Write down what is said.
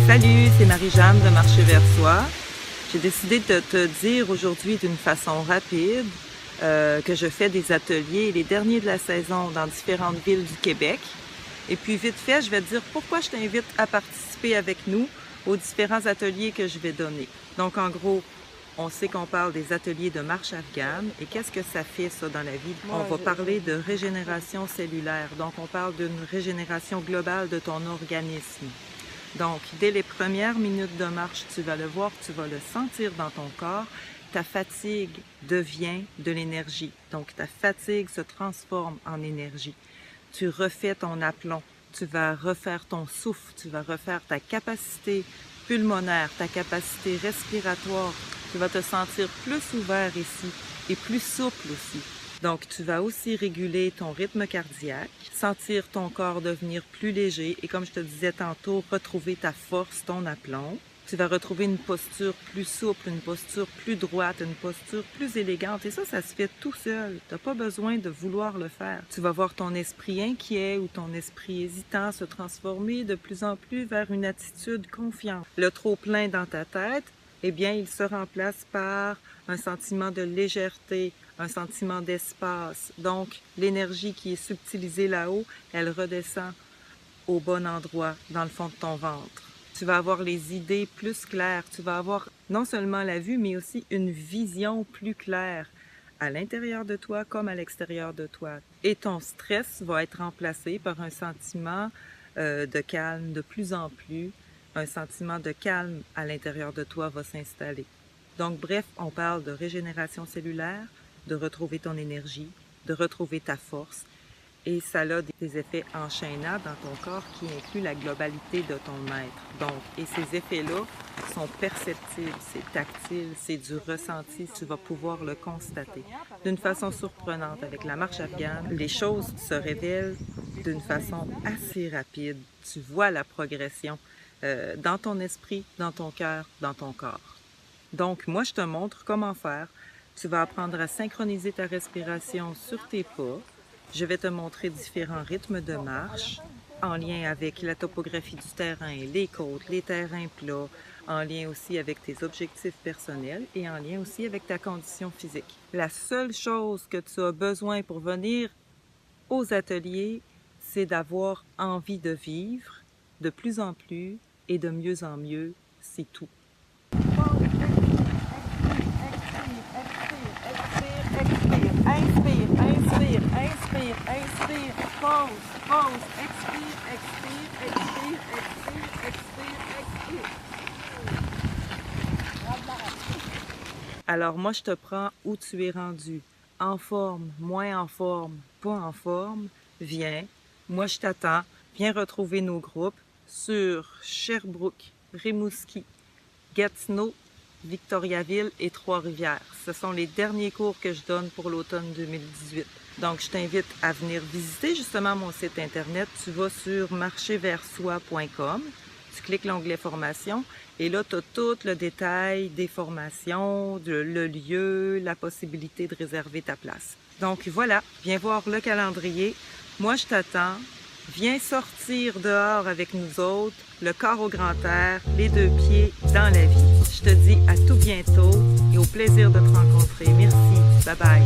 Salut, c'est Marie-Jeanne de Marcher vers soi. J'ai décidé de te dire aujourd'hui d'une façon rapide que je fais des ateliers, les derniers de la saison, dans différentes villes du Québec. Et puis vite fait, je vais te dire pourquoi je t'invite à participer avec nous aux différents ateliers que je vais donner. Donc en gros, on sait qu'on parle des ateliers de marche afghane. Et qu'est-ce que ça fait ça dans la vie? On va parler de régénération cellulaire. Donc on parle d'une régénération globale de ton organisme. Donc, dès les premières minutes de marche, tu vas le voir, tu vas le sentir dans ton corps, ta fatigue devient de l'énergie. Donc, ta fatigue se transforme en énergie. Tu refais ton aplomb, tu vas refaire ton souffle, tu vas refaire ta capacité pulmonaire, ta capacité respiratoire. Tu vas te sentir plus ouvert ici et plus souple aussi. Donc, tu vas aussi réguler ton rythme cardiaque, sentir ton corps devenir plus léger et, comme je te disais tantôt, retrouver ta force, ton aplomb. Tu vas retrouver une posture plus souple, une posture plus droite, une posture plus élégante. Et ça se fait tout seul. Tu n'as pas besoin de vouloir le faire. Tu vas voir ton esprit inquiet ou ton esprit hésitant se transformer de plus en plus vers une attitude confiante. Le trop-plein dans ta tête, eh bien, il se remplace par un sentiment de légèreté, un sentiment d'espace. Donc, l'énergie qui est subtilisée là-haut, elle redescend au bon endroit, dans le fond de ton ventre. Tu vas avoir les idées plus claires. Tu vas avoir non seulement la vue, mais aussi une vision plus claire à l'intérieur de toi comme à l'extérieur de toi. Et ton stress va être remplacé par un sentiment de calme de plus en plus. Un sentiment de calme à l'intérieur de toi va s'installer. Donc, bref, on parle de régénération cellulaire, de retrouver ton énergie, de retrouver ta force. Et ça a des effets enchaînants dans ton corps qui incluent la globalité de ton être. Donc, et ces effets-là sont perceptibles, c'est tactile, c'est du ressenti, tu vas pouvoir le constater. D'une façon surprenante, avec la marche afghane, les choses se révèlent d'une façon assez rapide. Tu vois la progression dans ton esprit, dans ton cœur, dans ton corps. Donc, moi, je te montre comment faire. Tu vas apprendre à synchroniser ta respiration sur tes pas. Je vais te montrer différents rythmes de marche en lien avec la topographie du terrain, les côtes, les terrains plats, en lien aussi avec tes objectifs personnels et en lien aussi avec ta condition physique. La seule chose que tu as besoin pour venir aux ateliers, c'est d'avoir envie de vivre de plus en plus et de mieux en mieux, c'est tout. Inspire, inspire, inspire, inspire, pause, pause, expire, expire, expire, expire, expire, expire. Alors moi, je te prends où tu es rendu. En forme, moins en forme, pas en forme. Viens, moi je t'attends. Viens retrouver nos groupes sur Sherbrooke, Rimouski, Gatineau, Victoriaville et Trois-Rivières. Ce sont les derniers cours que je donne pour l'automne 2018. Donc, je t'invite à venir visiter justement mon site internet. Tu vas sur marcherverssoi.com, tu cliques l'onglet formation et là, tu as tout le détail des formations, le lieu, la possibilité de réserver ta place. Donc, voilà, viens voir le calendrier. Moi, je t'attends. Viens sortir dehors avec nous autres, le corps au grand air, les deux pieds dans la vie. Je te dis à tout bientôt et au plaisir de te rencontrer. Merci. Bye bye.